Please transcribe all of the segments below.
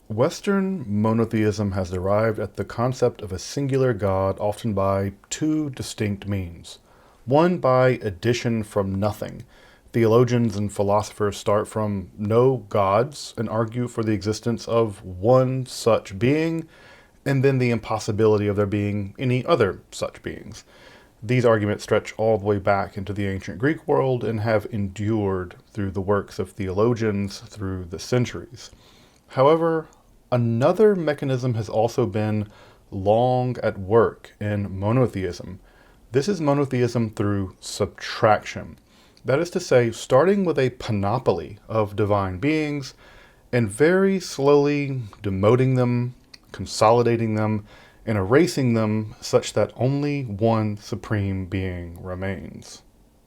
Western monotheism has derived at the concept of a singular God, often by two distinct means. One by addition from nothing. Theologians and philosophers start from no gods and argue for the existence of one such being, and then the impossibility of there being any other such beings. These arguments stretch all the way back into the ancient Greek world and have endured through the works of theologians through the centuries. However, another mechanism has also been long at work in monotheism. This is monotheism through subtraction. That is to say, starting with a panoply of divine beings and very slowly demoting them, consolidating them, and erasing them such that only one supreme being remains.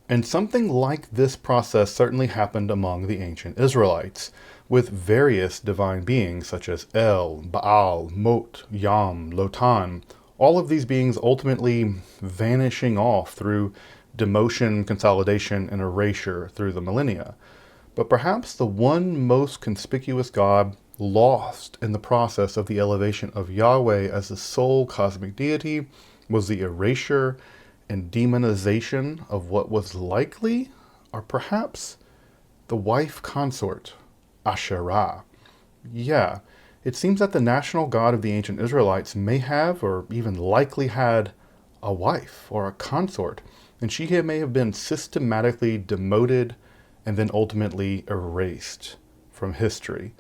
And something like this process certainly happened among the ancient Israelites, with various divine beings such as El, Baal, Mot, Yam, Lotan, all of these beings ultimately vanishing off through demotion, consolidation, and erasure through the millennia. But perhaps the one most conspicuous god lost in the process of the elevation of Yahweh as the sole cosmic deity was the erasure and demonization of what was likely, or perhaps, the wife consort, Asherah. Yeah, it seems that the national god of the ancient Israelites may have, or even likely had, a wife or a consort, and she may have been systematically demoted and then ultimately erased from history.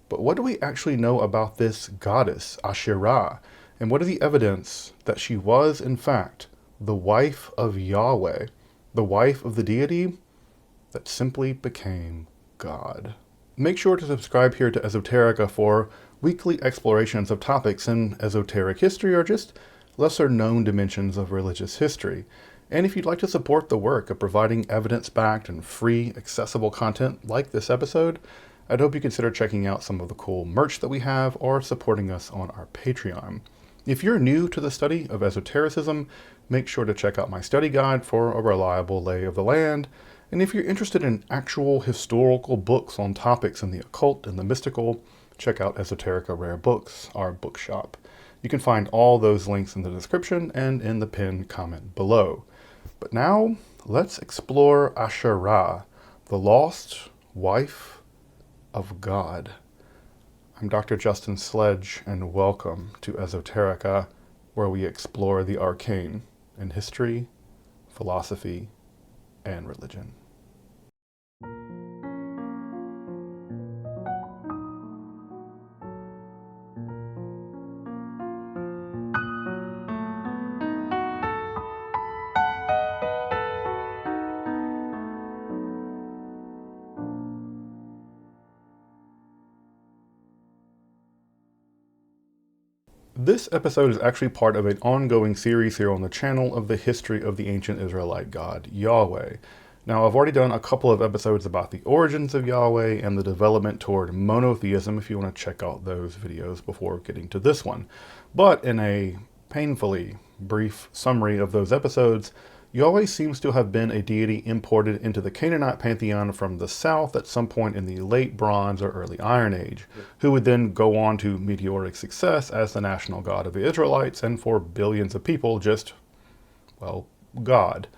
But what do we actually know about this goddess, Asherah, and what is the evidence that she was, in fact, the wife of Yahweh, the wife of the deity that simply became God? Make sure to subscribe here to Esoterica for weekly explorations of topics in esoteric history or just lesser known dimensions of religious history. And if you'd like to support the work of providing evidence-backed and free, accessible content like this episode, I'd hope you consider checking out some of the cool merch that we have or supporting us on our Patreon. If you're new to the study of esotericism, make sure to check out my study guide for a reliable lay of the land. And if you're interested in actual historical books on topics in the occult and the mystical, check out Esoterica Rare Books, our bookshop. You can find all those links in the description and in the pinned comment below. But now, let's explore Asherah, the lost wife of God. I'm Dr. Justin Sledge, and welcome to Esoterica, where we explore the arcane in history, philosophy, and religion. This episode is actually part of an ongoing series here on the channel of the history of the ancient Israelite god, Yahweh. Now, I've already done a couple of episodes about the origins of Yahweh and the development toward monotheism, if you want to check out those videos before getting to this one. But in a painfully brief summary of those episodes, Yahweh seems to have been a deity imported into the Canaanite pantheon from the south at some point in the late Bronze or early Iron Age, who would then go on to meteoric success as the national god of the Israelites and for billions of people just, well, God.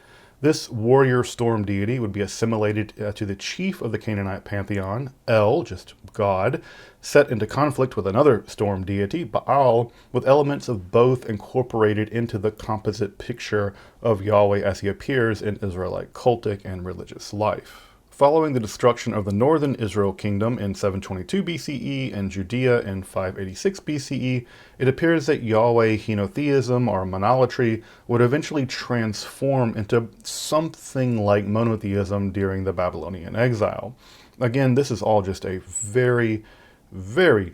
This warrior storm deity would be assimilated to the chief of the Canaanite pantheon, El, just God, set into conflict with another storm deity, Baal, with elements of both incorporated into the composite picture of Yahweh as he appears in Israelite cultic and religious life. Following the destruction of the northern Israel kingdom in 722 BCE and Judea in 586 BCE, it appears that Yahweh henotheism or monolatry would eventually transform into something like monotheism during the Babylonian exile. Again, this is all just a very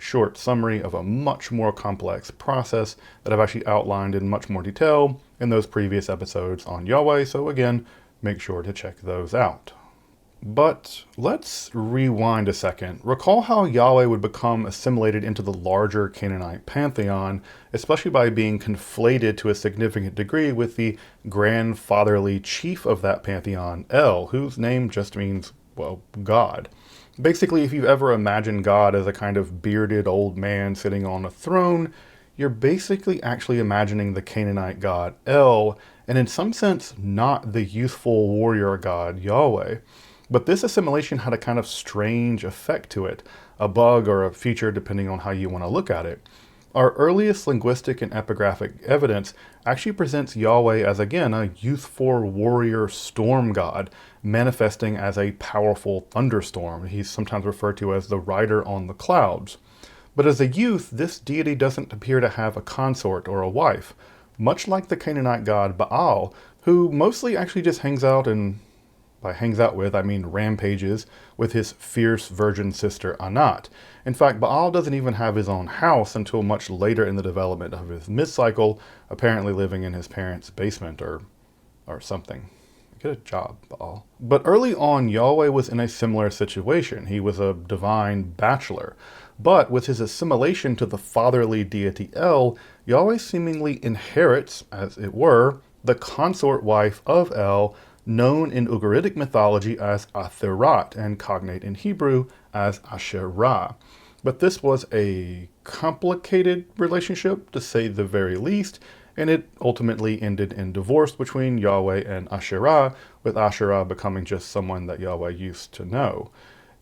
short summary of a much more complex process that I've actually outlined in much more detail in those previous episodes on Yahweh, so again, make sure to check those out. But let's rewind a second. Recall how Yahweh would become assimilated into the larger Canaanite pantheon, especially by being conflated to a significant degree with the grandfatherly chief of that pantheon, El, whose name just means, well, God. Basically, if you've ever imagined God as a kind of bearded old man sitting on a throne, you're basically actually imagining the Canaanite god El, and in some sense, not the youthful warrior god Yahweh. But this assimilation had a kind of strange effect to it, a bug or a feature depending on how you want to look at it. Our earliest linguistic and epigraphic evidence actually presents Yahweh as, again, a youthful warrior storm god, manifesting as a powerful thunderstorm. He's sometimes referred to as the rider on the clouds. But as a youth, this deity doesn't appear to have a consort or a wife, much like the Canaanite god Baal, who mostly actually just hangs out and by hangs out with, I mean rampages with his fierce virgin sister Anat. In fact, Baal doesn't even have his own house until much later in the development of his myth cycle, apparently living in his parents' basement or something. Get a job, Baal. But early on, Yahweh was in a similar situation. He was a divine bachelor. But with his assimilation to the fatherly deity El, Yahweh seemingly inherits, as it were, the consort wife of El, known in Ugaritic mythology as Atherat and cognate in Hebrew as Asherah. But this was a complicated relationship, to say the very least, and it ultimately ended in divorce between Yahweh and Asherah, with Asherah becoming just someone that Yahweh used to know.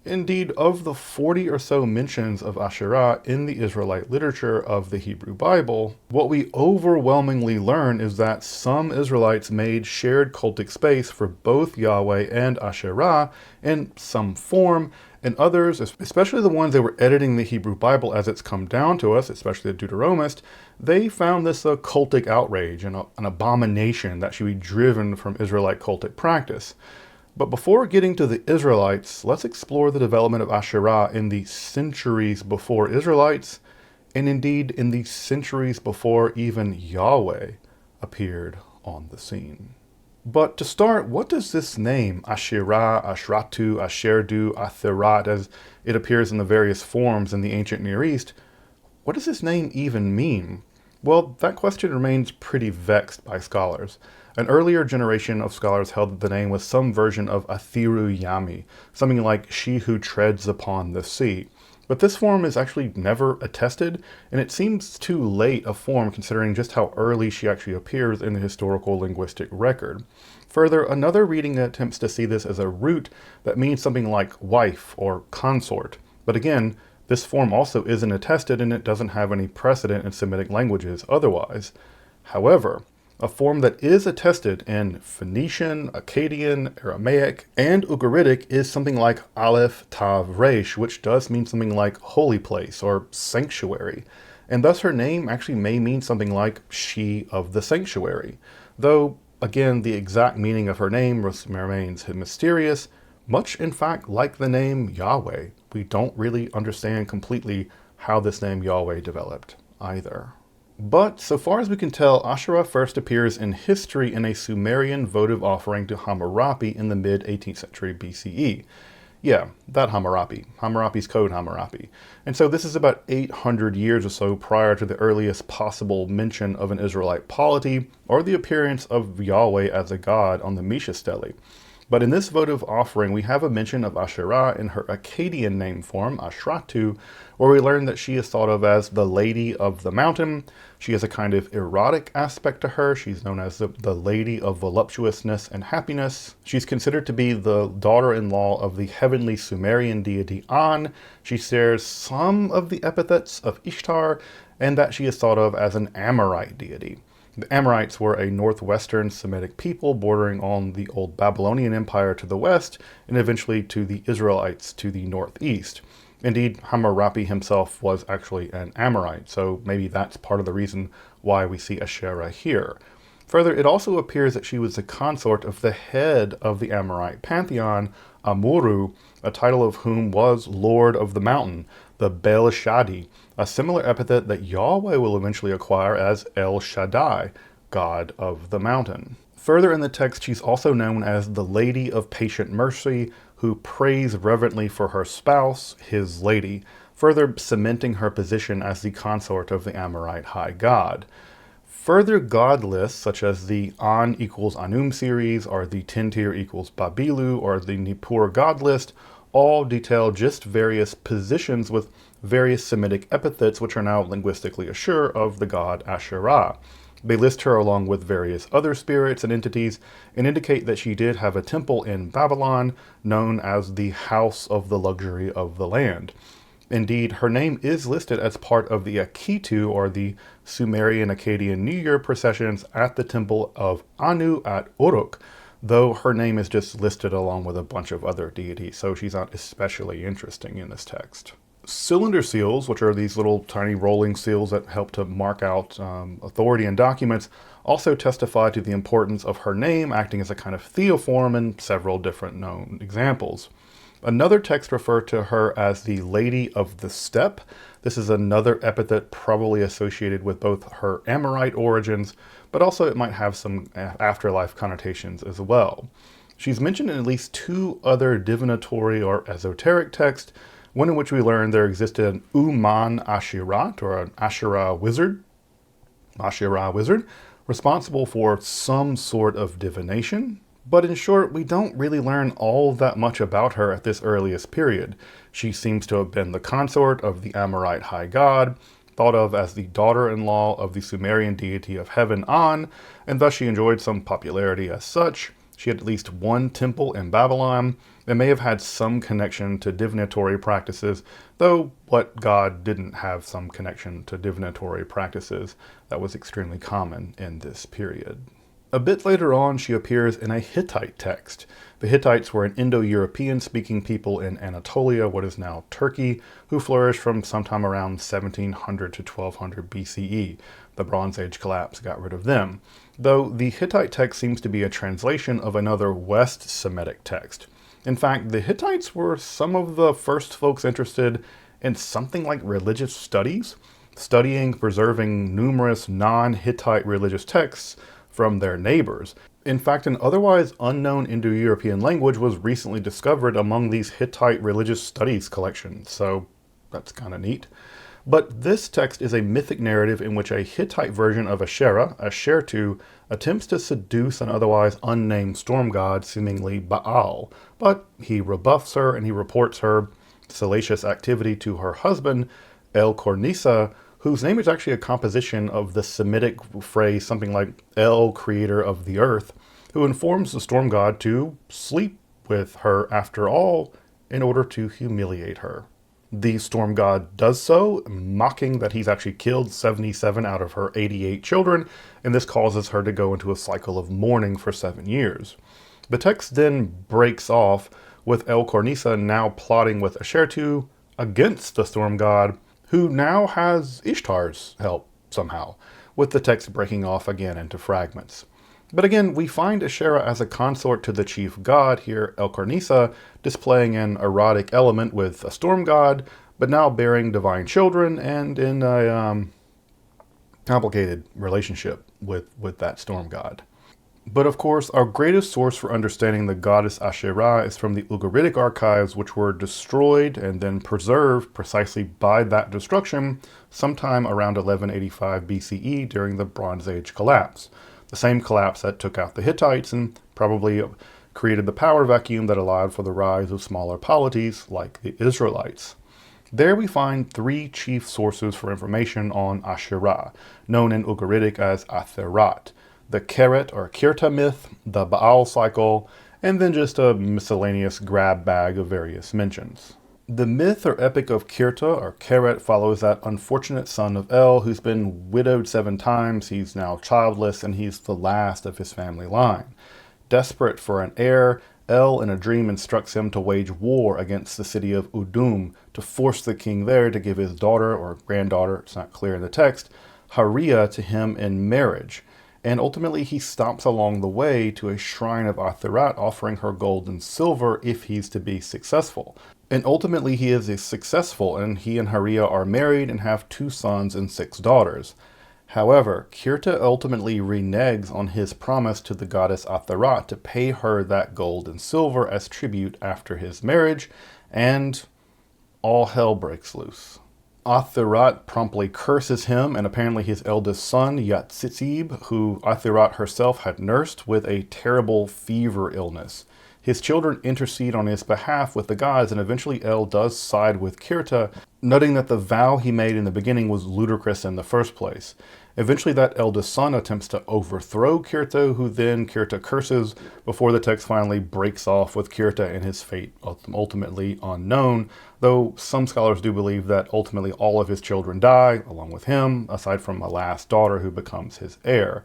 Indeed, of the 40 or so mentions of Asherah in the Israelite literature of the Hebrew Bible, what we overwhelmingly learn is that some Israelites made shared cultic space for both Yahweh and Asherah in some form, and others, especially the ones that were editing the Hebrew Bible as it's come down to us, especially the Deuteronomist, they found this a cultic outrage and an abomination that should be driven from Israelite cultic practice. But before getting to the Israelites, let's explore the development of Asherah in the centuries before Israelites, and indeed in the centuries before even Yahweh appeared on the scene. But to start, what does this name, Asherah, Ashratu, Asherdu, Atherat, as it appears in the various forms in the ancient Near East, what does this name even mean? Well, that question remains pretty vexed by scholars. An earlier generation of scholars held that the name was some version of Athiru Yami, something like she who treads upon the sea. But this form is actually never attested, and it seems too late a form considering just how early she actually appears in the historical linguistic record. Further, another reading attempts to see this as a root that means something like wife or consort. But again, this form also isn't attested and it doesn't have any precedent in Semitic languages otherwise. However, a form that is attested in Phoenician, Akkadian, Aramaic, and Ugaritic is something like Aleph Tav Resh, which does mean something like holy place or sanctuary. And thus her name actually may mean something like she of the sanctuary. Though, again, the exact meaning of her name remains mysterious, much in fact like the name Yahweh. We don't really understand completely how this name Yahweh developed either. But so far as we can tell, Asherah first appears in history in a Sumerian votive offering to Hammurapi in the mid-18th century BCE. Yeah, that Hammurapi's code Hammurapi. And so this is about 800 years or so prior to the earliest possible mention of an Israelite polity or the appearance of Yahweh as a god on the Misha stele. But in this votive offering, we have a mention of Asherah in her Akkadian name form, Ashratu, where we learn that she is thought of as the Lady of the Mountain. She has a kind of erotic aspect to her. She's known as the Lady of Voluptuousness and Happiness. She's considered to be the daughter-in-law of the heavenly Sumerian deity An. She shares some of the epithets of Ishtar, and that she is thought of as an Amorite deity. The Amorites were a northwestern Semitic people bordering on the old Babylonian Empire to the west, and eventually to the Israelites to the northeast. Indeed, Hammurapi himself was actually an Amorite, so maybe that's part of the reason why we see Asherah here. Further, it also appears that she was the consort of the head of the Amorite pantheon, Amuru, a title of whom was Lord of the Mountain, the Bel Shadi, a similar epithet that Yahweh will eventually acquire as El Shaddai, God of the Mountain. Further in the text, she's also known as the Lady of Patient Mercy, who prays reverently for her spouse, his lady, further cementing her position as the consort of the Amorite high god. Further god lists, such as the An equals Anum series, or the Tentir equals Babilu, or the Nippur god list, all detail just various positions with various Semitic epithets, which are now linguistically assured of the god Asherah. They list her along with various other spirits and entities and indicate that she did have a temple in Babylon known as the House of the Luxury of the Land. Indeed, her name is listed as part of the Akitu, or the Sumerian Akkadian New Year processions at the temple of Anu at Uruk, though her name is just listed along with a bunch of other deities, so she's not especially interesting in this text. Cylinder seals, which are these little tiny rolling seals that help to mark out authority in documents, also testify to the importance of her name acting as a kind of theoform in several different known examples. Another text referred to her as the Lady of the Steppe. This is another epithet probably associated with both her Amorite origins, but also it might have some afterlife connotations as well. She's mentioned in at least two other divinatory or esoteric texts, one in which we learn there existed an Uman Ashirat, or an Asherah wizard, responsible for some sort of divination. But in short, we don't really learn all that much about her at this earliest period. She seems to have been the consort of the Amorite high god, thought of as the daughter-in-law of the Sumerian deity of heaven An, and thus she enjoyed some popularity as such. She had at least one temple in Babylon, and may have had some connection to divinatory practices, though what god didn't have some connection to divinatory practices? That was extremely common in this period. A bit later on, she appears in a Hittite text. The Hittites were an Indo-European speaking people in Anatolia, what is now Turkey, who flourished from sometime around 1700 to 1200 BCE. The Bronze Age collapse got rid of them, though the Hittite text seems to be a translation of another West Semitic text. In fact, the Hittites were some of the first folks interested in something like religious studies, studying, preserving numerous non-Hittite religious texts from their neighbors. In fact, an otherwise unknown Indo-European language was recently discovered among these Hittite religious studies collections, so that's kind of neat. But this text is a mythic narrative in which a Hittite version of Asherah, Ashertu, attempts to seduce an otherwise unnamed storm god, seemingly Baal, but he rebuffs her and he reports her salacious activity to her husband, El Cornisa, whose name is actually a composition of the Semitic phrase something like El, creator of the earth, who informs the storm god to sleep with her after all in order to humiliate her. The storm god does so, mocking that he's actually killed 77 out of her 88 children, and this causes her to go into a cycle of mourning for 7 years. The text then breaks off with El Cornisa now plotting with Ashertu against the storm god, who now has Ishtar's help somehow, with the text breaking off again into fragments. But again, we find Asherah as a consort to the chief god here, El Cornisa, displaying an erotic element with a storm god, but now bearing divine children and in a complicated relationship with that storm god. But of course, our greatest source for understanding the goddess Asherah is from the Ugaritic archives, which were destroyed and then preserved precisely by that destruction sometime around 1185 BCE during the Bronze Age collapse. The same collapse that took out the Hittites and probably created the power vacuum that allowed for the rise of smaller polities like the Israelites. There we find three chief sources for information on Asherah, known in Ugaritic as Atherat: the Keret or Kirta myth, the Baal cycle, and then just a miscellaneous grab bag of various mentions. The myth or epic of Kirta or Keret follows that unfortunate son of El who's been widowed 7 times, he's now childless, and he's the last of his family line. Desperate for an heir, El in a dream instructs him to wage war against the city of Udum to force the king there to give his daughter or granddaughter, it's not clear in the text, Haria to him in marriage. And ultimately he stops along the way to a shrine of Atherat, offering her gold and silver if he's to be successful. And ultimately he is successful, and he and Haria are married and have 2 sons and 6 daughters. However, Kirta ultimately reneges on his promise to the goddess Atherat to pay her that gold and silver as tribute after his marriage, and all hell breaks loose. Atherat promptly curses him and apparently his eldest son, Yatzib, who Atherat herself had nursed with a terrible fever illness. His children intercede on his behalf with the gods, and eventually El does side with Kirta, noting that the vow he made in the beginning was ludicrous in the first place. Eventually, that eldest son attempts to overthrow Kirta, who then Kirta curses, before the text finally breaks off with Kirta and his fate ultimately unknown, though some scholars do believe that ultimately all of his children die, along with him, aside from a last daughter who becomes his heir.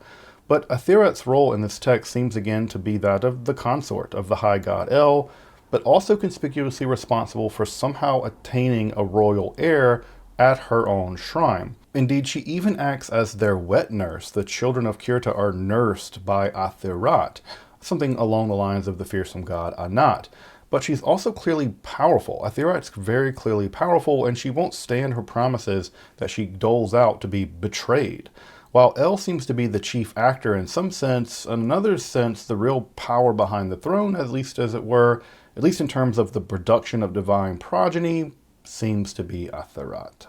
But Atherat's role in this text seems again to be that of the consort of the high god El, but also conspicuously responsible for somehow attaining a royal heir at her own shrine. Indeed, she even acts as their wet nurse. The children of Kirta are nursed by Atherat, something along the lines of the fearsome god Anat. But she's also clearly powerful. Atherat's very clearly powerful, and she won't stand her promises that she doles out to be betrayed. While El seems to be the chief actor in some sense, in another sense, the real power behind the throne, at least as it were, at least in terms of the production of divine progeny, seems to be Atherat.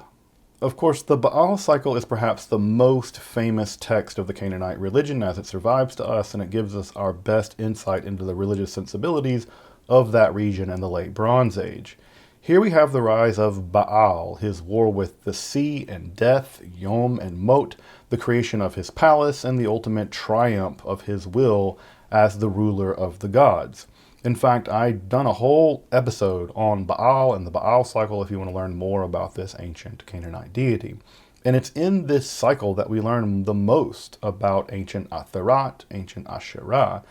Of course, the Baal cycle is perhaps the most famous text of the Canaanite religion as it survives to us, and it gives us our best insight into the religious sensibilities of that region in the Late Bronze Age. Here we have the rise of Baal, his war with the sea and death, Yom and Mot, the creation of his palace, and the ultimate triumph of his will as the ruler of the gods. In fact, I've done a whole episode on Baal and the Baal cycle if you want to learn more about this ancient Canaanite deity. And it's in this cycle that we learn the most about ancient Atherat, ancient Asherah.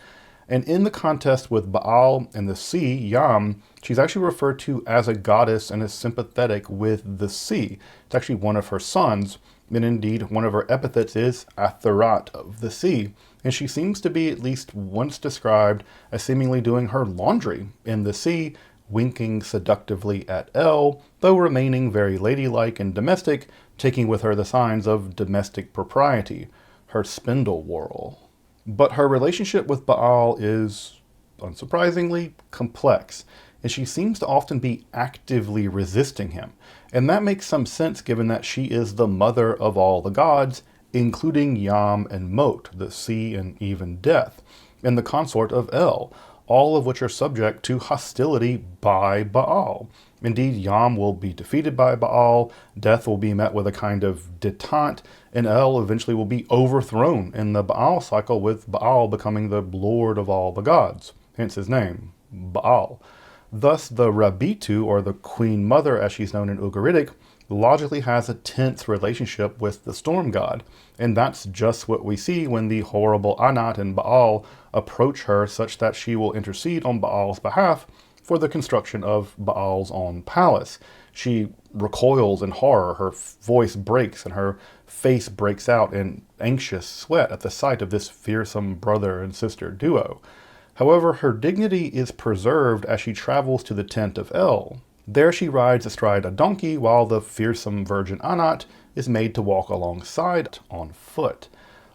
And in the contest with Baal and the sea, Yam, she's actually referred to as a goddess and is sympathetic with the sea. It's actually one of her sons, and indeed one of her epithets is Atherat of the sea. And she seems to be at least once described as seemingly doing her laundry in the sea, winking seductively at El, though remaining very ladylike and domestic, taking with her the signs of domestic propriety, her spindle whorl. But her relationship with Baal is, unsurprisingly, complex, and she seems to often be actively resisting him. And that makes some sense given that she is the mother of all the gods, including Yam and Mot, the sea and even death, and the consort of El, all of which are subject to hostility by Baal. Indeed, Yam will be defeated by Baal, death will be met with a kind of detente, and El eventually will be overthrown in the Baal cycle, with Baal becoming the lord of all the gods, hence his name, Baal. Thus, the Rabitu, or the Queen Mother as she's known in Ugaritic, logically has a tense relationship with the storm god, and that's just what we see when the horrible Anat and Baal approach her, such that she will intercede on Baal's behalf for the construction of Baal's own palace. She recoils in horror, her voice breaks, and her face breaks out in anxious sweat at the sight of this fearsome brother and sister duo. However, her dignity is preserved as she travels to the tent of El. There she rides astride a donkey, while the fearsome virgin Anat is made to walk alongside on foot.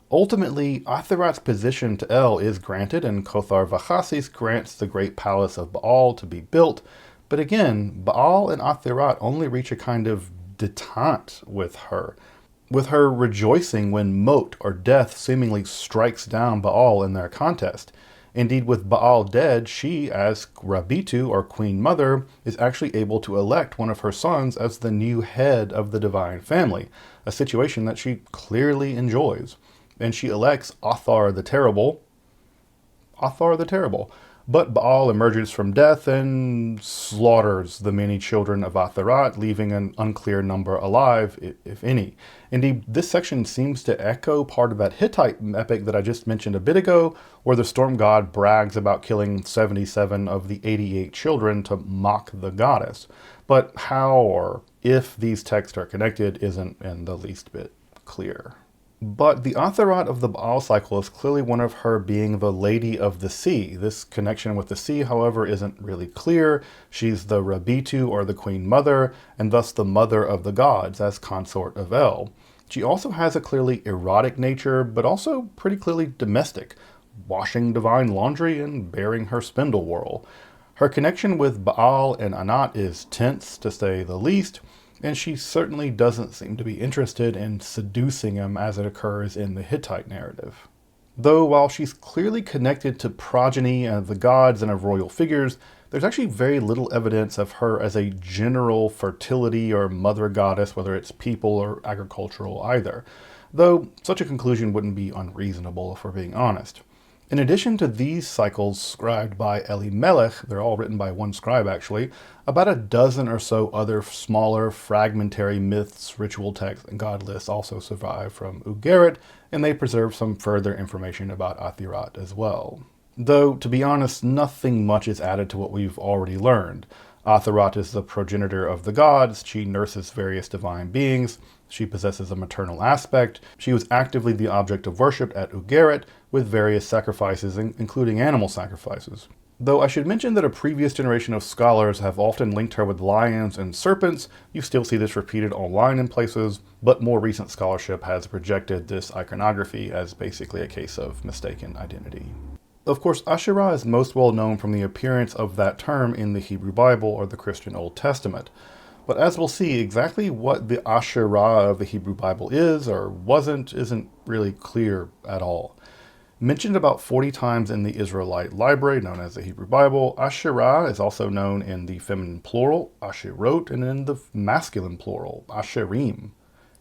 Ultimately, Atherat's position to El is granted, and Kothar Vachasis grants the great palace of Baal to be built. But again, Baal and Atherat only reach a kind of detente with her rejoicing when Mot, or death, seemingly strikes down Baal in their contest. Indeed, with Baal dead, she, as Rabitu, or Queen Mother, is actually able to elect one of her sons as the new head of the divine family, a situation that she clearly enjoys. And she elects Athar the Terrible, but Baal emerges from death and slaughters the many children of Atherat, leaving an unclear number alive, if any. Indeed, this section seems to echo part of that Hittite epic that I just mentioned a bit ago, where the storm god brags about killing 77 of the 88 children to mock the goddess. But how or if these texts are connected isn't in the least bit clear. But the Atherat of the Baal cycle is clearly one of her being the Lady of the Sea. This connection with the sea, however, isn't really clear. She's the Rabitu, or the Queen Mother, and thus the mother of the gods, as consort of El. She also has a clearly erotic nature, but also pretty clearly domestic, washing divine laundry and bearing her spindle whorl. Her connection with Baal and Anat is tense, to say the least, and she certainly doesn't seem to be interested in seducing him as it occurs in the Hittite narrative. Though while she's clearly connected to progeny of the gods and of royal figures, there's actually very little evidence of her as a general fertility or mother goddess, whether it's people or agricultural either. Though such a conclusion wouldn't be unreasonable if we're being honest. In addition to these cycles scribed by Elimelech, they're all written by one scribe actually, about a dozen or so other smaller fragmentary myths, ritual texts, and god lists also survive from Ugarit, and they preserve some further information about Athirat as well. Though, to be honest, nothing much is added to what we've already learned. Athirat is the progenitor of the gods, she nurses various divine beings, she possesses a maternal aspect, she was actively the object of worship at Ugarit, with various sacrifices, including animal sacrifices. Though I should mention that a previous generation of scholars have often linked her with lions and serpents, you still see this repeated online in places, but more recent scholarship has projected this iconography as basically a case of mistaken identity. Of course, Asherah is most well known from the appearance of that term in the Hebrew Bible or the Christian Old Testament. But as we'll see, exactly what the Asherah of the Hebrew Bible is or wasn't isn't really clear at all. Mentioned about 40 times in the Israelite library, known as the Hebrew Bible, Asherah is also known in the feminine plural, Asherot, and in the masculine plural, Asherim.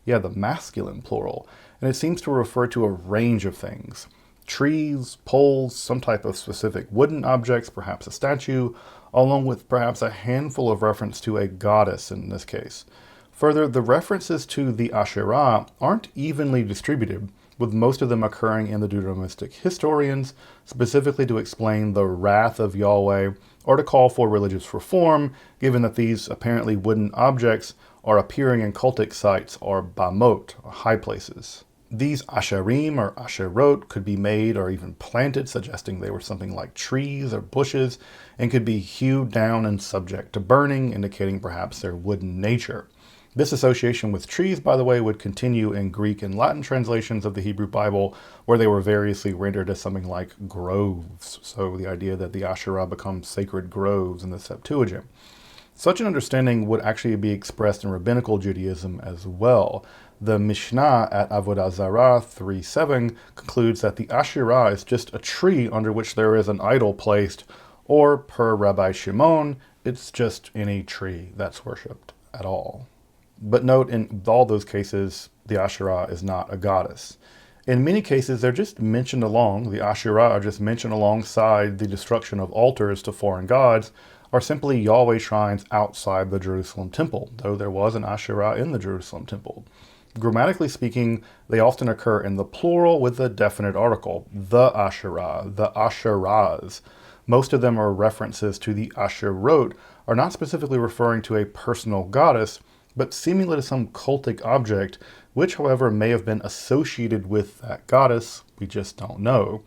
Yeah, the masculine plural. And it seems to refer to a range of things. Trees, poles, some type of specific wooden objects, perhaps a statue, along with perhaps a handful of reference to a goddess in this case. Further, the references to the Asherah aren't evenly distributed, with most of them occurring in the Deuteronomistic historians, specifically to explain the wrath of Yahweh or to call for religious reform, given that these apparently wooden objects are appearing in cultic sites or bamot, or high places. These asherim or asherot could be made or even planted, suggesting they were something like trees or bushes, and could be hewed down and subject to burning, indicating perhaps their wooden nature. This association with trees, by the way, would continue in Greek and Latin translations of the Hebrew Bible, where they were variously rendered as something like groves. So the idea that the Asherah becomes sacred groves in the Septuagint. Such an understanding would actually be expressed in rabbinical Judaism as well. The Mishnah at Avodah Zarah 3:7 concludes that the Asherah is just a tree under which there is an idol placed, or per Rabbi Shimon, it's just any tree that's worshipped at all. But note, in all those cases, the Asherah is not a goddess. In many cases, they're just mentioned along, the Asherah are just mentioned alongside the destruction of altars to foreign gods, or simply Yahweh shrines outside the Jerusalem temple, though there was an Asherah in the Jerusalem temple. Grammatically speaking, they often occur in the plural with a definite article, the Asherah, the Asherahs. Most of them are references to the Asherot, are not specifically referring to a personal goddess, but seemingly to some cultic object, which, however, may have been associated with that goddess. We just don't know.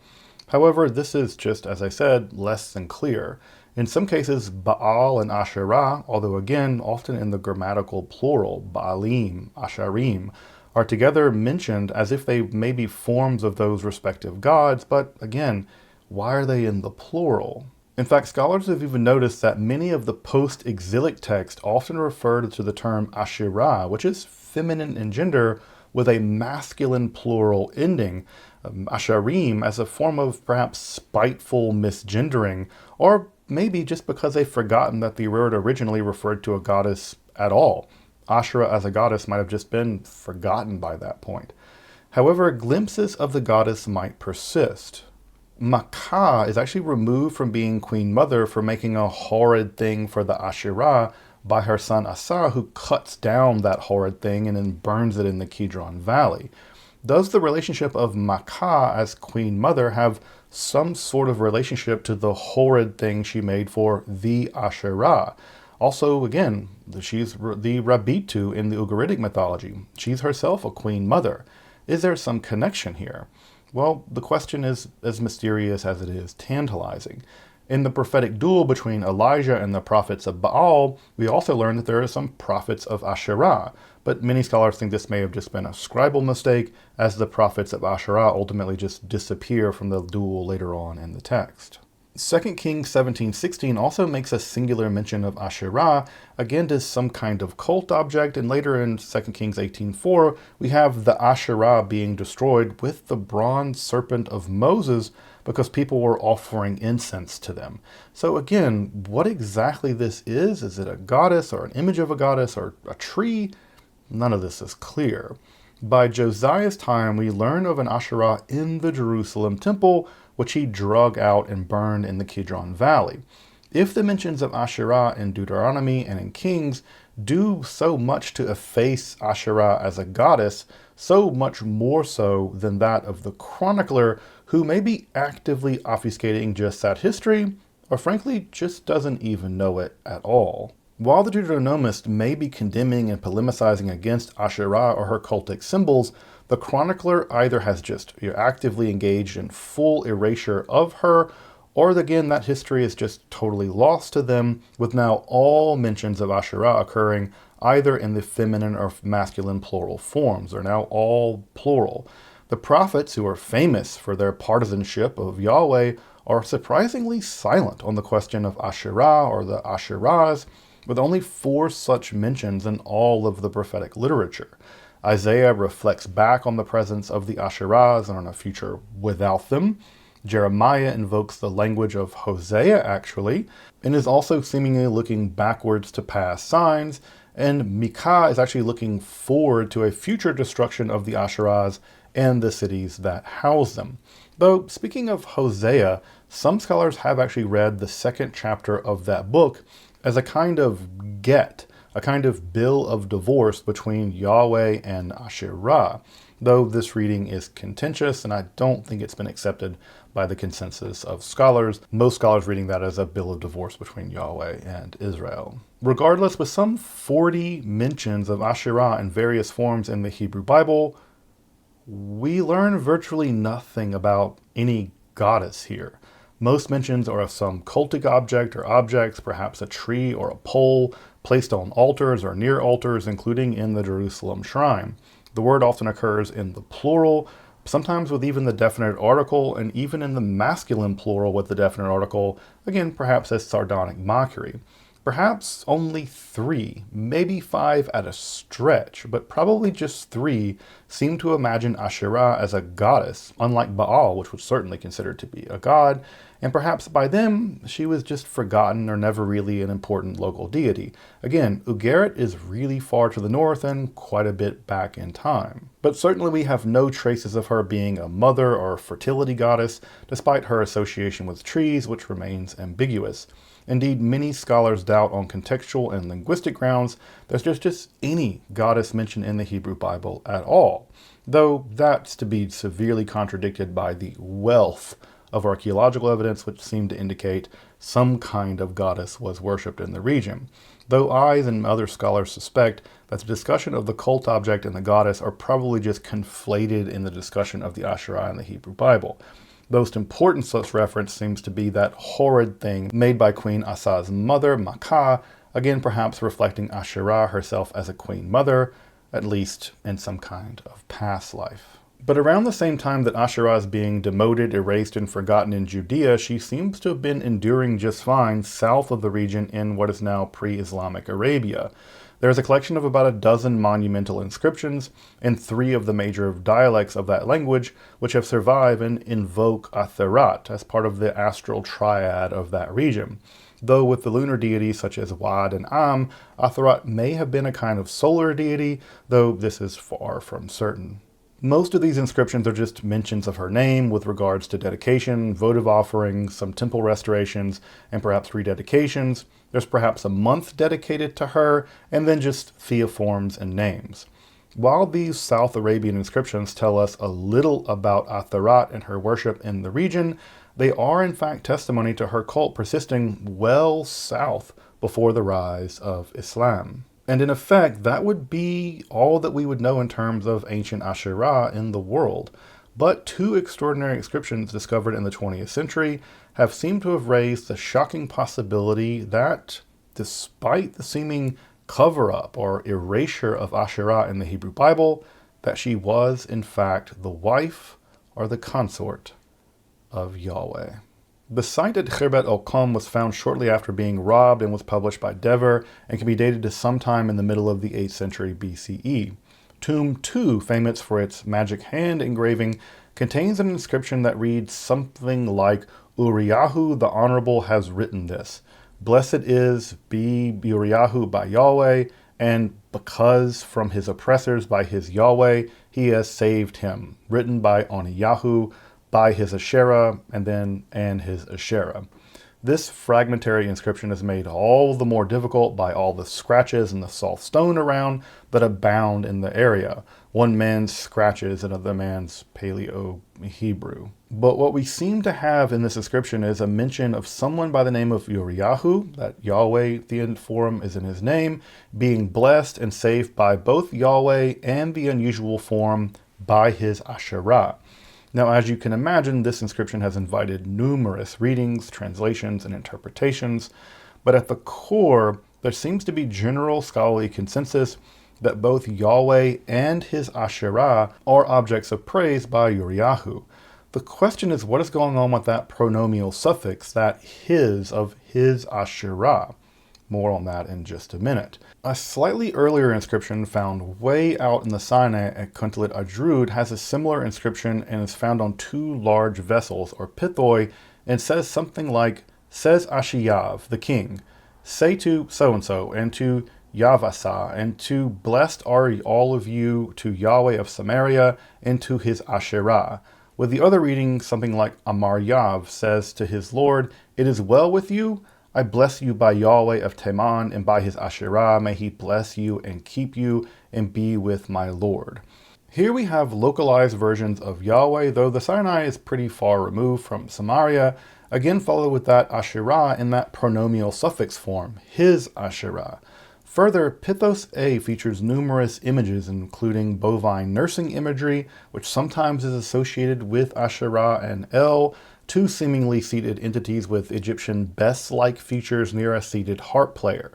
However, this is just, as I said, less than clear. In some cases, Baal and Asherah, although again, often in the grammatical plural, Baalim, Asharim, are together mentioned as if they may be forms of those respective gods, but again, why are they in the plural? In fact, scholars have even noticed that many of the post-exilic texts often refer to the term Asherah, which is feminine in gender, with a masculine plural ending, Asharim, as a form of perhaps spiteful misgendering, or maybe just because they've forgotten that the word originally referred to a goddess at all. Asherah as a goddess might have just been forgotten by that point. However, glimpses of the goddess might persist. Makkah is actually removed from being queen mother for making a horrid thing for the Asherah by her son Asa, who cuts down that horrid thing and then burns it in the Kidron Valley. Does the relationship of Makkah as queen mother have some sort of relationship to the horrid thing she made for the Asherah? Also, again, she's the Rabitu in the Ugaritic mythology. She's herself a queen mother. Is there some connection here? Well, the question is as mysterious as it is tantalizing. In the prophetic duel between Elijah and the prophets of Baal, we also learn that there are some prophets of Asherah, but many scholars think this may have just been a scribal mistake, as the prophets of Asherah ultimately just disappear from the duel later on in the text. 2 Kings 17:16 also makes a singular mention of Asherah, again as some kind of cult object, and later in 2 Kings 18:4 we have the Asherah being destroyed with the bronze serpent of Moses because people were offering incense to them. So again, what exactly this is it a goddess or an image of a goddess or a tree? None of this is clear. By Josiah's time, we learn of an Asherah in the Jerusalem temple, which he drug out and burned in the Kidron Valley. If the mentions of Asherah in Deuteronomy and in Kings do so much to efface Asherah as a goddess, so much more so than that of the chronicler, who may be actively obfuscating just that history, or frankly just doesn't even know it at all. While the Deuteronomist may be condemning and polemicizing against Asherah or her cultic symbols, the chronicler either has just actively engaged in full erasure of her, or again, that history is just totally lost to them, with now all mentions of Asherah occurring either in the feminine or masculine plural forms. They're now all plural. The prophets, who are famous for their partisanship of Yahweh, are surprisingly silent on the question of Asherah or the Asherahs, with only 4 such mentions in all of the prophetic literature. Isaiah reflects back on the presence of the Asherahs and on a future without them. Jeremiah invokes the language of Hosea, actually, and is also seemingly looking backwards to past signs, and Micah is actually looking forward to a future destruction of the Asherahs and the cities that house them. Though, speaking of Hosea, some scholars have actually read the 2nd chapter of that book as a kind of get, a kind of bill of divorce between Yahweh and Asherah, though this reading is contentious and I don't think it's been accepted by the consensus of scholars, most scholars reading that as a bill of divorce between Yahweh and Israel. Regardless, with some 40 mentions of Asherah in various forms in the Hebrew Bible, we learn virtually nothing about any goddess here. Most mentions are of some cultic object or objects, perhaps a tree or a pole, placed on altars or near altars, including in the Jerusalem shrine. The word often occurs in the plural, sometimes with even the definite article, and even in the masculine plural with the definite article, again, perhaps as sardonic mockery. Perhaps only 3, maybe 5 at a stretch, but probably just 3 seem to imagine Asherah as a goddess, unlike Baal, which was certainly considered to be a god, and perhaps by them she was just forgotten or never really an important local deity. Again, Ugarit is really far to the north and quite a bit back in time. But certainly we have no traces of her being a mother or fertility goddess, despite her association with trees, which remains ambiguous. Indeed, many scholars doubt on contextual and linguistic grounds there's just any goddess mentioned in the Hebrew Bible at all, though that's to be severely contradicted by the wealth of archaeological evidence which seemed to indicate some kind of goddess was worshipped in the region, though I and other scholars suspect that the discussion of the cult object and the goddess are probably just conflated in the discussion of the Asherah in the Hebrew Bible. Most important such reference seems to be that horrid thing made by Queen Asa's mother, Makkah, again perhaps reflecting Asherah herself as a queen mother, at least in some kind of past life. But around the same time that Asherah is being demoted, erased, and forgotten in Judea, she seems to have been enduring just fine south of the region in what is now pre-Islamic Arabia. There is a collection of about a dozen monumental inscriptions in 3 of the major dialects of that language, which have survived and invoke Atherat as part of the astral triad of that region. Though with the lunar deities such as Wad and Am, Atherat may have been a kind of solar deity, though this is far from certain. Most of these inscriptions are just mentions of her name with regards to dedication, votive offerings, some temple restorations, and perhaps rededications. There's perhaps a month dedicated to her, and then just theoforms and names. While these South Arabian inscriptions tell us a little about Atherat and her worship in the region, they are in fact testimony to her cult persisting well south before the rise of Islam. And in effect, that would be all that we would know in terms of ancient Asherah in the world. But 2 extraordinary inscriptions discovered in the 20th century have seemed to have raised the shocking possibility that, despite the seeming cover-up or erasure of Asherah in the Hebrew Bible, that she was, in fact, the wife or the consort of Yahweh. The site at Khirbet el-Qom was found shortly after being robbed and was published by Dever and can be dated to sometime in the middle of the 8th century BCE. Tomb 2, famous for its magic hand engraving, contains an inscription that reads something like, Uriyahu the Honorable has written this. Blessed is be Uriyahu by Yahweh, and because from his oppressors by his Yahweh, he has saved him. Written by Oniyahu, by his Asherah, and his Asherah. This fragmentary inscription is made all the more difficult by all the scratches and the soft stone around that abound in the area. One man's scratches, another man's Paleo-Hebrew. But what we seem to have in this inscription is a mention of someone by the name of Uriyahu, that Yahweh, the form is in his name, being blessed and saved by both Yahweh and the unusual form by his Asherah. Now, as you can imagine, this inscription has invited numerous readings, translations, and interpretations, but at the core, there seems to be general scholarly consensus that both Yahweh and his Asherah are objects of praise by Uriyahu. The question is, what is going on with that pronomial suffix, that his of his Asherah? More on that in just a minute. A slightly earlier inscription found way out in the Sinai at Kuntalit Ajrud has a similar inscription and is found on two large vessels, or pithoi, and says something like, says Ashiyav, the king, say to so-and-so, and to Yavasa, and to blessed are all of you to Yahweh of Samaria, and to his Asherah. With the other reading, something like Amar Yav says to his Lord, it is well with you, I bless you by Yahweh of Teman, and by his Asherah, may he bless you and keep you, and be with my Lord. Here we have localized versions of Yahweh, though the Sinai is pretty far removed from Samaria, again followed with that Asherah in that pronomial suffix form, his Asherah. Further, Pithos A features numerous images, including bovine nursing imagery, which sometimes is associated with Asherah and El, two seemingly seated entities with Egyptian best-like features near a seated harp player.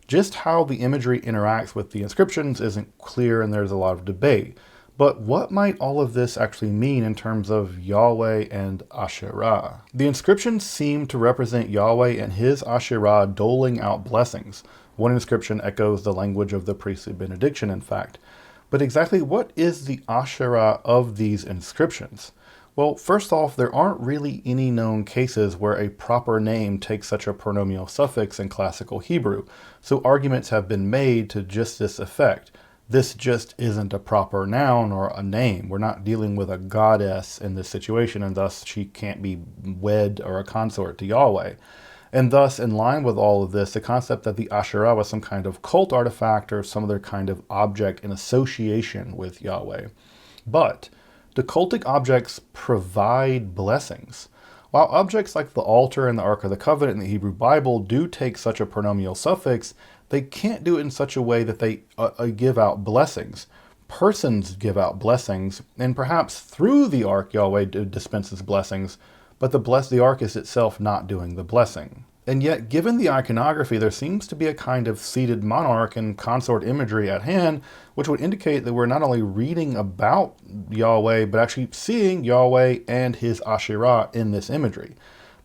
Just how the imagery interacts with the inscriptions isn't clear, and there's a lot of debate. But what might all of this actually mean in terms of Yahweh and Asherah? The inscriptions seem to represent Yahweh and his Asherah doling out blessings. One inscription echoes the language of the priestly benediction, in fact. But exactly what is the Asherah of these inscriptions? Well, first off, there aren't really any known cases where a proper name takes such a pronomial suffix in classical Hebrew, so arguments have been made to just this effect. This just isn't a proper noun or a name. We're not dealing with a goddess in this situation, and thus she can't be wed or a consort to Yahweh. And thus, in line with all of this, the concept that the Asherah was some kind of cult artifact or some other kind of object in association with Yahweh. But do cultic objects provide blessings? While objects like the altar and the Ark of the Covenant in the Hebrew Bible do take such a pronomial suffix, they can't do it in such a way that they give out blessings. Persons give out blessings, and perhaps through the Ark Yahweh dispenses blessings, but the Ark is itself not doing the blessing. And yet, given the iconography, there seems to be a kind of seated monarch and consort imagery at hand, which would indicate that we're not only reading about Yahweh, but actually seeing Yahweh and his Asherah in this imagery.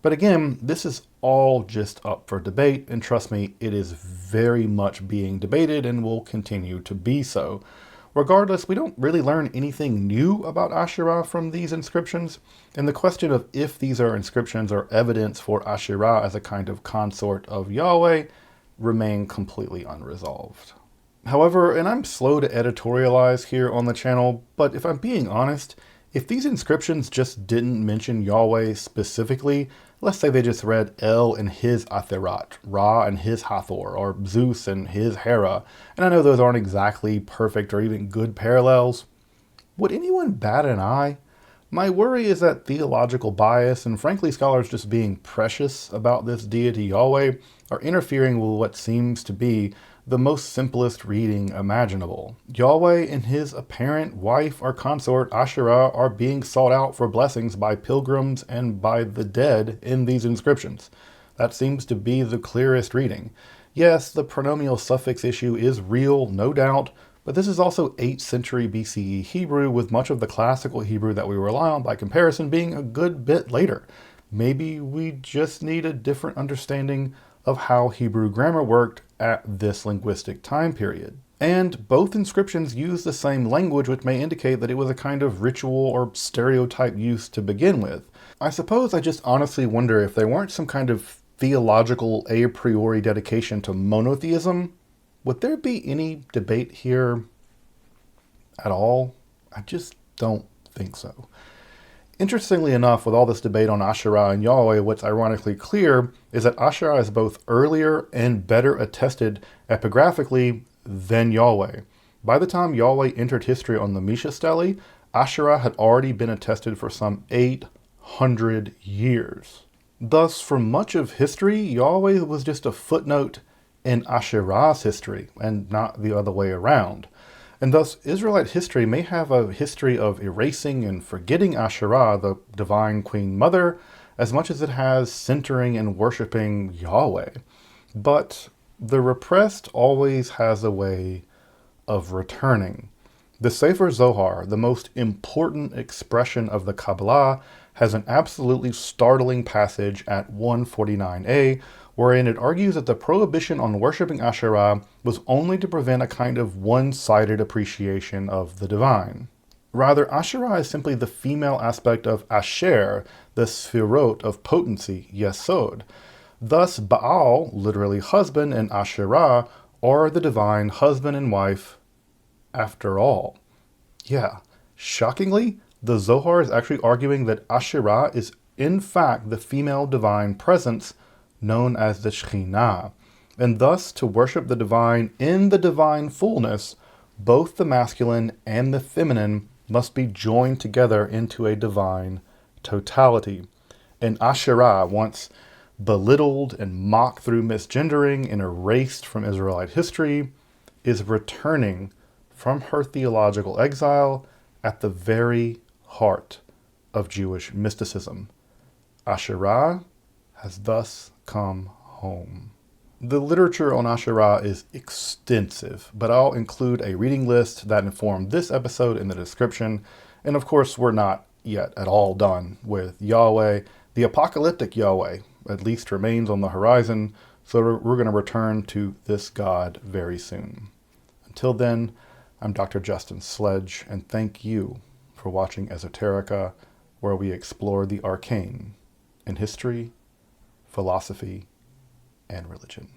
But again, this is all just up for debate, and trust me, it is very much being debated and will continue to be so. Regardless, we don't really learn anything new about Asherah from these inscriptions, and the question of if these are inscriptions or evidence for Asherah as a kind of consort of Yahweh remain completely unresolved. However, and I'm slow to editorialize here on the channel, but if I'm being honest, if these inscriptions just didn't mention Yahweh specifically, let's say they just read El and his Atherat, Ra and his Hathor, or Zeus and his Hera, and I know those aren't exactly perfect or even good parallels, would anyone bat an eye? My worry is that theological bias and frankly scholars just being precious about this deity Yahweh are interfering with what seems to be the most simplest reading imaginable. Yahweh and his apparent wife or consort Asherah are being sought out for blessings by pilgrims and by the dead in these inscriptions. That seems to be the clearest reading. Yes, the pronomial suffix issue is real, no doubt, but this is also 8th century BCE Hebrew, with much of the classical Hebrew that we rely on by comparison being a good bit later. Maybe we just need a different understanding of how Hebrew grammar worked at this linguistic time period. And both inscriptions use the same language, which may indicate that it was a kind of ritual or stereotype use to begin with. I suppose I just honestly wonder if there weren't some kind of theological a priori dedication to monotheism, would there be any debate here at all? I just don't think so. Interestingly enough, with all this debate on Asherah and Yahweh, what's ironically clear is that Asherah is both earlier and better attested epigraphically than Yahweh. By the time Yahweh entered history on the Misha stele, Asherah had already been attested for some 800 years. Thus, for much of history, Yahweh was just a footnote in Asherah's history, and not the other way around. And thus, Israelite history may have a history of erasing and forgetting Asherah, the divine queen mother, as much as it has centering and worshiping Yahweh. But the repressed always has a way of returning. The Sefer Zohar, the most important expression of the Kabbalah, has an absolutely startling passage at 149a, wherein it argues that the prohibition on worshiping Asherah was only to prevent a kind of one-sided appreciation of the divine. Rather, Asherah is simply the female aspect of Asher, the sphirot of potency, Yesod. Thus, Baal, literally husband, and Asherah are the divine husband and wife after all. Yeah, shockingly, the Zohar is actually arguing that Asherah is in fact the female divine presence known as the Shekhinah, and thus to worship the divine in the divine fullness, both the masculine and the feminine must be joined together into a divine totality. And Asherah, once belittled and mocked through misgendering and erased from Israelite history, is returning from her theological exile at the very heart of Jewish mysticism. Asherah has thus come home. The literature on Asherah is extensive, but I'll include a reading list that informed this episode in the description. And of course, we're not yet at all done with Yahweh. The apocalyptic Yahweh at least remains on the horizon, so we're going to return to this God very soon. Until then, I'm Dr. Justin Sledge, and thank you for watching Esoterica, where we explore the arcane in history, philosophy, and religion.